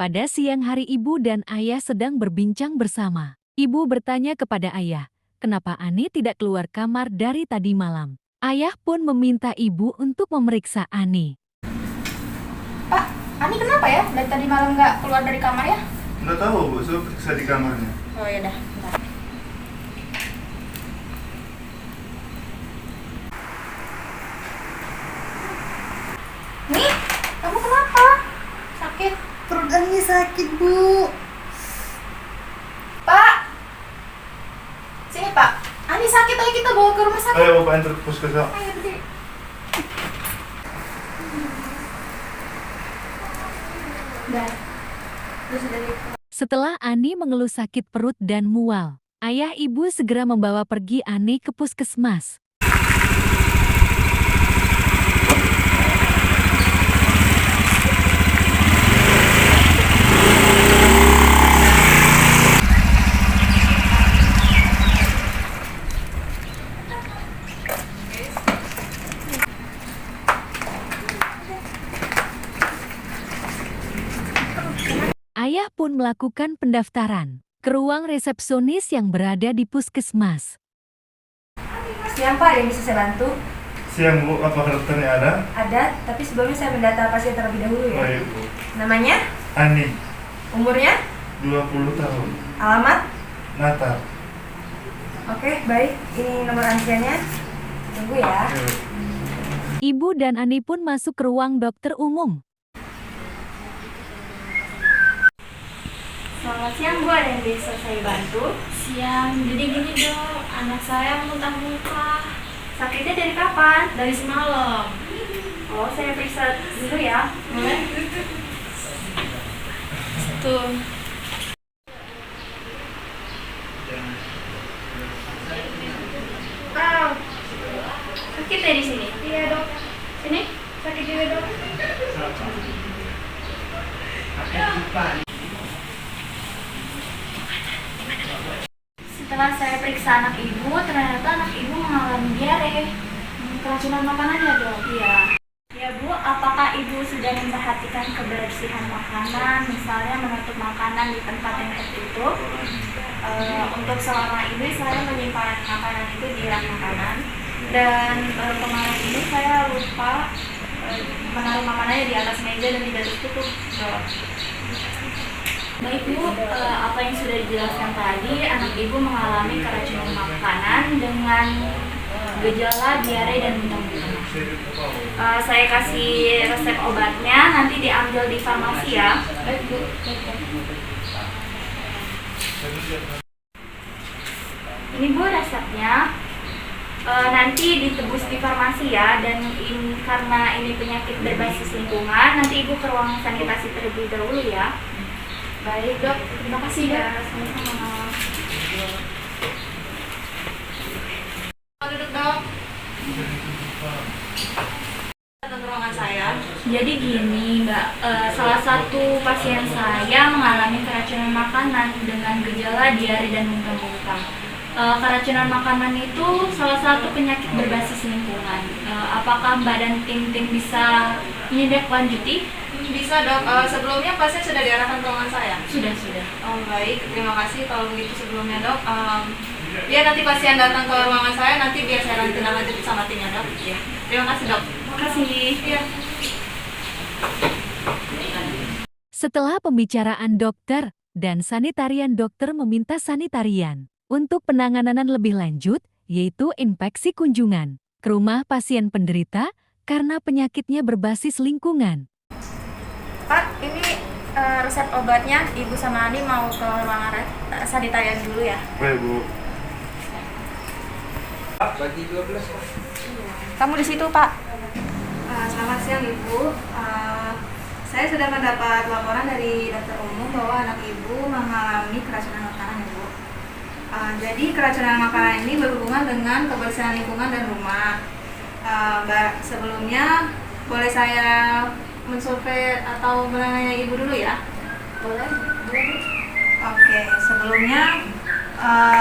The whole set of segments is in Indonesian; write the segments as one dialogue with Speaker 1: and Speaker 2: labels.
Speaker 1: Pada siang hari ibu dan ayah sedang berbincang bersama. Ibu bertanya kepada ayah, kenapa Ani tidak keluar kamar dari tadi malam. Ayah pun meminta ibu untuk memeriksa Ani.
Speaker 2: Pak, Ani kenapa ya? Dari tadi malam nggak keluar dari kamar ya?
Speaker 3: Nggak tahu, Bu. Saya periksa di kamarnya.
Speaker 2: Oh ya dah, bentar. Nih, kamu kenapa? Sakit?
Speaker 4: Perut Ani sakit, Bu.
Speaker 2: Pak! Sini Pak, Ani sakit, ayo kita bawa ke rumah sakit.
Speaker 3: Ayo, Bapak antar ke puskesmas.
Speaker 2: Ayo berdiri. Udah, terus dari
Speaker 1: Setelah Ani mengeluh sakit perut dan mual, ayah ibu segera membawa pergi Ani ke puskesmas. Ayah pun melakukan pendaftaran ke ruang resepsionis yang berada di puskesmas.
Speaker 2: Siang Pak, ada yang bisa saya bantu?
Speaker 3: Siang, Bu. Apakah dokternya ada?
Speaker 2: Ada, tapi sebelumnya saya mendata pasien terlebih dahulu ya.
Speaker 3: Baik, Bu.
Speaker 2: Namanya,
Speaker 3: Ani,
Speaker 2: umurnya,
Speaker 3: 20 tahun.
Speaker 2: alamat.
Speaker 3: Natal.
Speaker 2: Oke, baik. Ini nomor antriannya. Tunggu ya.
Speaker 3: Ayo.
Speaker 1: Ibu dan Ani pun masuk ke ruang dokter umum.
Speaker 5: Selamat siang Bu, ada yang bisa saya bantu? Siang, jadi gini dok, anak saya muntah-muntah. Sakitnya dari kapan? Dari semalam. Oh, saya periksa dulu ya. Boleh? Tuh.
Speaker 2: Ah,
Speaker 5: Sakit ya di sini?
Speaker 2: iya dok.
Speaker 5: Sini?
Speaker 2: Sakit juga dok.
Speaker 5: Setelah saya periksa anak ibu, ternyata anak ibu mengalami diare. Keracunan makanan ya dok? Iya. Ya Bu, apakah ibu sudah memperhatikan kebersihan makanan, misalnya menutup makanan di tempat yang tertutup? Untuk selama ini saya menyimpan makanan itu di rak makanan, dan kemarin ini saya lupa menaruh makanannya di atas meja dan tidak tertutup. Baik Bu, apa yang sudah dijelaskan tadi, anak ibu mengalami keracunan makanan dengan gejala diare dan muntah-muntah. Saya kasih resep obatnya, nanti diambil di farmasi ya. Baik Bu. Ini Bu resepnya. Nanti ditebus di farmasi ya, dan karena ini penyakit berbasis lingkungan, nanti Ibu ke ruang sanitasi terlebih dahulu ya. Baik dok, terima kasih dok. Sama-sama.
Speaker 2: Duduk dok. Datang ke ruangan saya.
Speaker 5: Jadi gini Mbak, salah satu pasien saya mengalami keracunan makanan dengan gejala diare dan muntah-muntah. Keracunan makanan itu salah satu penyakit berbasis lingkungan. Apakah Mbak dan tim bisa menindaklanjuti?
Speaker 2: Bisa dok. Sebelumnya pasien sudah diarahkan ke ruangan saya.
Speaker 5: Sudah.
Speaker 2: Oh baik, terima kasih kalau begitu sebelumnya dok. Biar nanti pasien datang ke ruangan saya, nanti biar saya nanti lanjut sama timnya dok. Iya. Terima kasih dok.
Speaker 5: Terima kasih.
Speaker 2: Iya.
Speaker 1: Setelah pembicaraan dokter dan sanitarian, dokter meminta sanitarian untuk penanganan lebih lanjut, yaitu infeksi kunjungan ke rumah pasien penderita karena penyakitnya berbasis lingkungan.
Speaker 2: Pak, ini resep obatnya. Ibu sama Ani mau ke ruangan sanitarian dulu ya.
Speaker 3: Baik, Bu.
Speaker 6: Bagi 12 Pak.
Speaker 2: Kamu di situ Pak. Selamat siang Ibu. Saya sudah mendapat laporan dari dokter umum bahwa anak Ibu mengalami keracunan makanan Ibu. Jadi keracunan makanan ini berhubungan dengan kebersihan lingkungan dan rumah. Sebelumnya boleh saya mensurvei atau menanya Ibu dulu ya? Boleh Bu. Oke, sebelumnya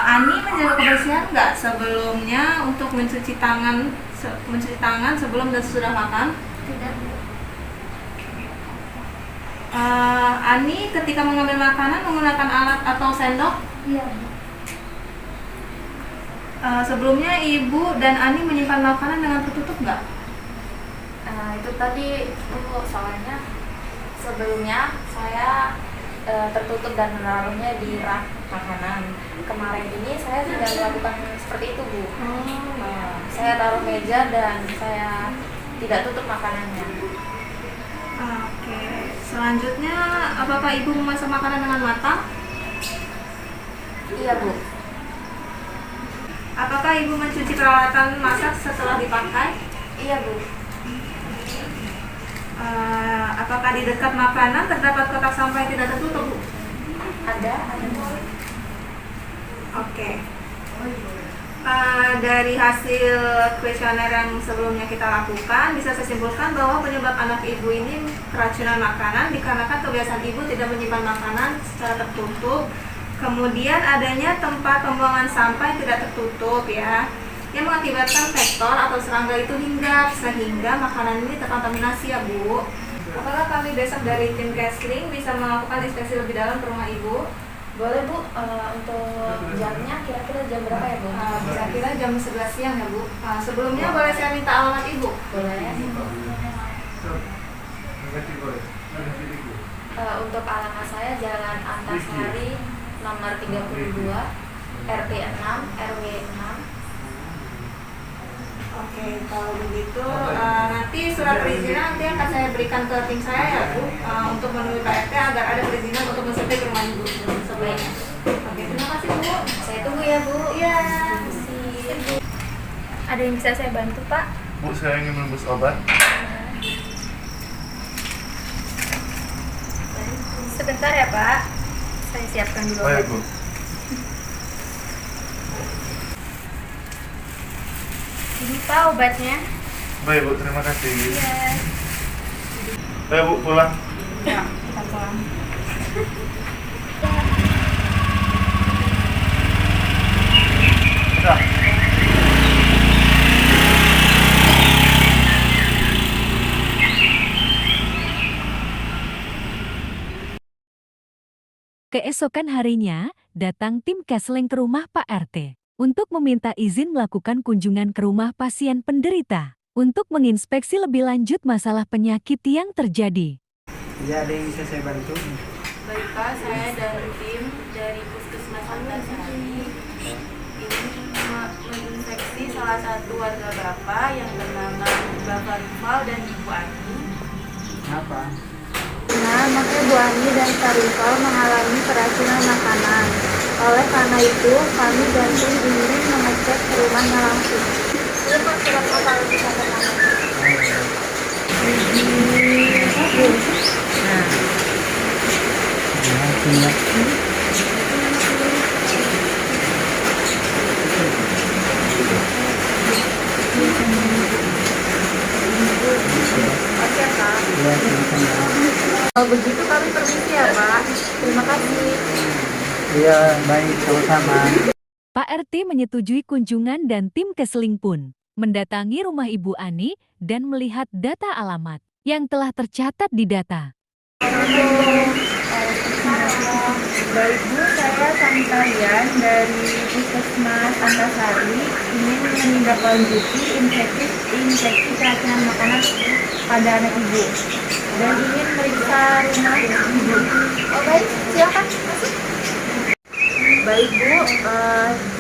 Speaker 2: Ani menjaga kebersihan nggak sebelumnya untuk mencuci tangan sebelum dan sesudah makan?
Speaker 5: Tidak.
Speaker 2: Ani ketika mengambil makanan menggunakan alat atau sendok?
Speaker 5: Iya, Bu.
Speaker 2: Sebelumnya Ibu dan Ani menyimpan makanan dengan tertutup nggak?
Speaker 5: Itu tadi Bu, soalnya sebelumnya saya tertutup dan menaruhnya di rak makanan. Kemarin ini saya tidak melakukan seperti itu, Bu. Saya taruh meja dan saya tidak tutup makanannya.
Speaker 2: Oke. Selanjutnya, apakah Ibu memasak makanan dengan matang?
Speaker 5: Iya, Bu.
Speaker 2: Apakah Ibu mencuci peralatan masak setelah dipakai?
Speaker 5: Iya, Bu.
Speaker 2: Apakah di dekat makanan terdapat kotak sampah yang tidak tertutup, Bu?
Speaker 5: Ada, Bu.
Speaker 2: Oke. Dari hasil kuesioner yang sebelumnya kita lakukan, bisa saya simpulkan bahwa penyebab anak Ibu ini keracunan makanan dikarenakan kebiasaan Ibu tidak menyimpan makanan secara tertutup. Kemudian adanya tempat pembuangan sampah yang tidak tertutup ya, yang mengakibatkan vektor atau serangga itu hinggap sehingga makanan ini terkontaminasi ya, Bu. Apakah kami besok dari tim Kesling bisa melakukan inspeksi lebih dalam ke rumah Ibu?
Speaker 5: Boleh, Bu. Untuk jamnya kira-kira jam berapa ya, Bu?
Speaker 2: Kira-kira jam 11 siang ya, Bu. Sebelumnya boleh saya minta alamat Ibu?
Speaker 5: Boleh. Untuk alamat saya Jalan Antasari nomor 32, RT 6, RW 6.
Speaker 2: Oke, kalau begitu nanti surat perizinan nanti akan saya berikan ke tim saya ya, Bu, untuk menemui Pak RT agar ada perizinan untuk mensurvei ke rumah Ibu sebaiknya. Oke, terima kasih, Bu.
Speaker 5: Saya tunggu ya, Bu.
Speaker 2: Iya.
Speaker 5: Ada yang bisa saya bantu, Pak?
Speaker 3: Bu, saya ingin membeli obat.
Speaker 2: Sebentar ya, Pak. Saya siapkan dulu.
Speaker 3: Baik, Bu.
Speaker 2: Ini Pak obatnya.
Speaker 3: Baik, Bu. Terima kasih.
Speaker 2: Iya.
Speaker 3: Baik, Bu. Pulang.
Speaker 2: Ya, kita pulang.
Speaker 3: Udah.
Speaker 1: Keesokan harinya, datang tim Kesling ke rumah Pak RT untuk meminta izin melakukan kunjungan ke rumah pasien penderita untuk menginspeksi lebih lanjut masalah penyakit yang terjadi.
Speaker 4: Ya, ada yang bisa saya bantu?
Speaker 5: Baik, Pak. Saya dari tim dari Puskesmas Antasari ini menginspeksi salah satu warga Bapak yang bernama Bapak Rifal dan Ibu Ani.
Speaker 4: Apa?
Speaker 2: Nah, makanya Bu Ani dan Kak Rifal mengalami keracunan makanan. Oleh karena itu, kami dan tim ingin mengecek ke rumahnya langsung. Ini Pak, surat apa yang bisa tertangani? Oke, Kak. Kalau begitu kami permisi ya, Pak. Terima kasih.
Speaker 4: Iya, baik, sama-sama.
Speaker 1: Pak RT menyetujui kunjungan dan tim Kesling pun mendatangi rumah Ibu Ani dan melihat data alamat yang telah tercatat di data.
Speaker 2: Baik Bu, saya sanitarian dari Puskesmas Antasari ingin menindaklanjuti infeksi keracunan makanan pada anak Ibu dan ingin meriksa rumah Ibu. Oh baik, silakan masuk. Baik Bu,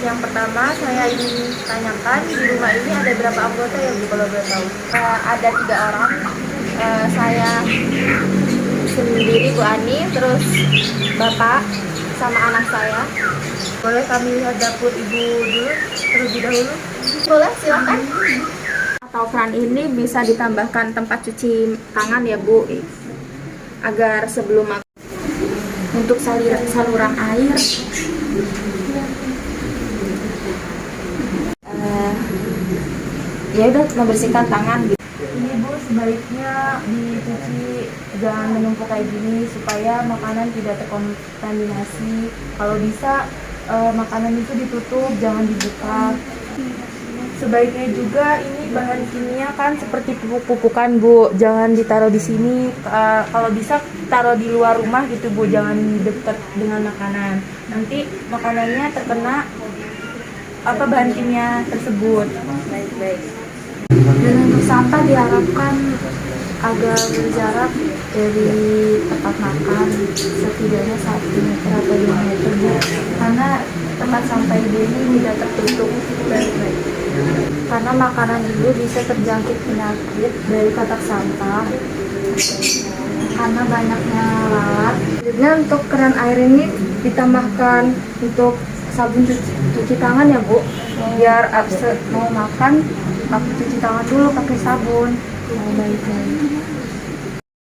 Speaker 2: yang pertama saya ingin tanyakan di rumah ini ada berapa anggota ya Bu kalau boleh tahu? Ada 3 orang, saya sendiri Bu Ani, terus Bapak sama anak saya. Boleh kami lihat dapur Ibu dulu terlebih dahulu? Boleh, silakan. Atau keran ini bisa ditambahkan tempat cuci tangan ya Bu, agar sebelum makan. Untuk saluran air, ya udah membersihkan tangan gitu. Ini Bu sebaiknya dicuci, jangan menumpuk kayak gini supaya makanan tidak terkontaminasi. Kalau bisa makanan itu ditutup, jangan dibuka. Sebaiknya juga ini bahan kimia kan seperti pupuk-pupukan Bu, jangan ditaruh di sini. Kalau bisa taruh di luar rumah gitu Bu, jangan dekat dengan makanan. Nanti makanannya terkena bahan kimia tersebut. Baik. Dan untuk sampah diharapkan agar berjarak dari tempat makan setidaknya 1 meter atau 2 meter Bu, karena tempat sampah ibu ini tidak tertutup baik-baik. Karena makanan ibu bisa terjangkit penyakit dari kotak sampah karena banyaknya lalat. Selanjutnya untuk keran air ini ditambahkan untuk sabun cuci tangan ya Bu, biar mau makan cuci tangan dulu pakai sabun. Baik.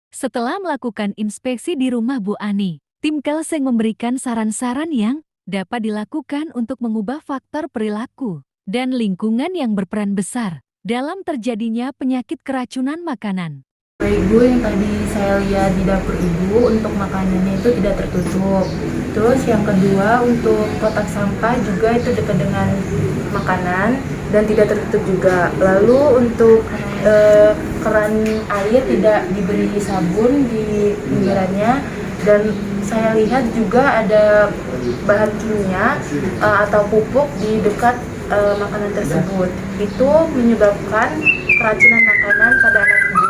Speaker 1: Setelah melakukan inspeksi di rumah Bu Ani, tim Kelseng memberikan saran-saran yang dapat dilakukan untuk mengubah faktor perilaku dan lingkungan yang berperan besar dalam terjadinya penyakit keracunan makanan.
Speaker 2: Baik Bu, yang tadi saya lihat di dapur ibu untuk makanannya itu tidak tertutup. Terus yang kedua untuk kotak sampah juga itu dekat dengan makanan dan tidak tertutup juga. Lalu untuk keran air tidak diberi sabun di pinggirannya, dan saya lihat juga ada bahan kimia atau pupuk di dekat makanan tersebut. Itu menyebabkan keracunan makanan pada anak ibu.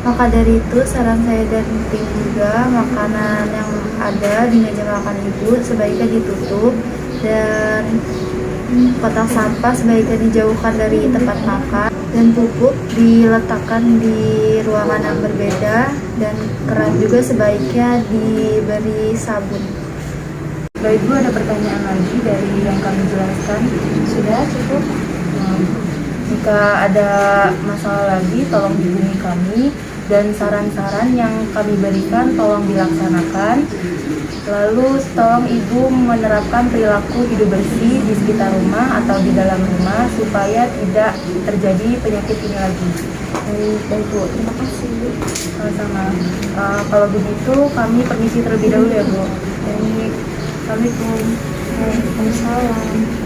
Speaker 6: Maka dari itu saran saya dan tim juga, makanan yang ada di meja makan ibu sebaiknya ditutup dan kotak sampah sebaiknya dijauhkan dari tempat makan, dan pupuk diletakkan di ruangan yang berbeda, dan keran juga sebaiknya diberi sabun.
Speaker 2: Baik Bu, ada pertanyaan lagi dari yang kami jelaskan? Sudah cukup? Jika ada masalah lagi tolong hubungi kami, dan saran-saran yang kami berikan tolong dilaksanakan. Lalu tolong ibu menerapkan perilaku hidup bersih di sekitar rumah atau di dalam rumah supaya tidak terjadi penyakit ini lagi. Baik Bu, terima kasih. Sama-sama. Kalau begitu kami permisi terlebih dahulu ya Bu. Assalamualaikum.
Speaker 6: Waalaikumsalam.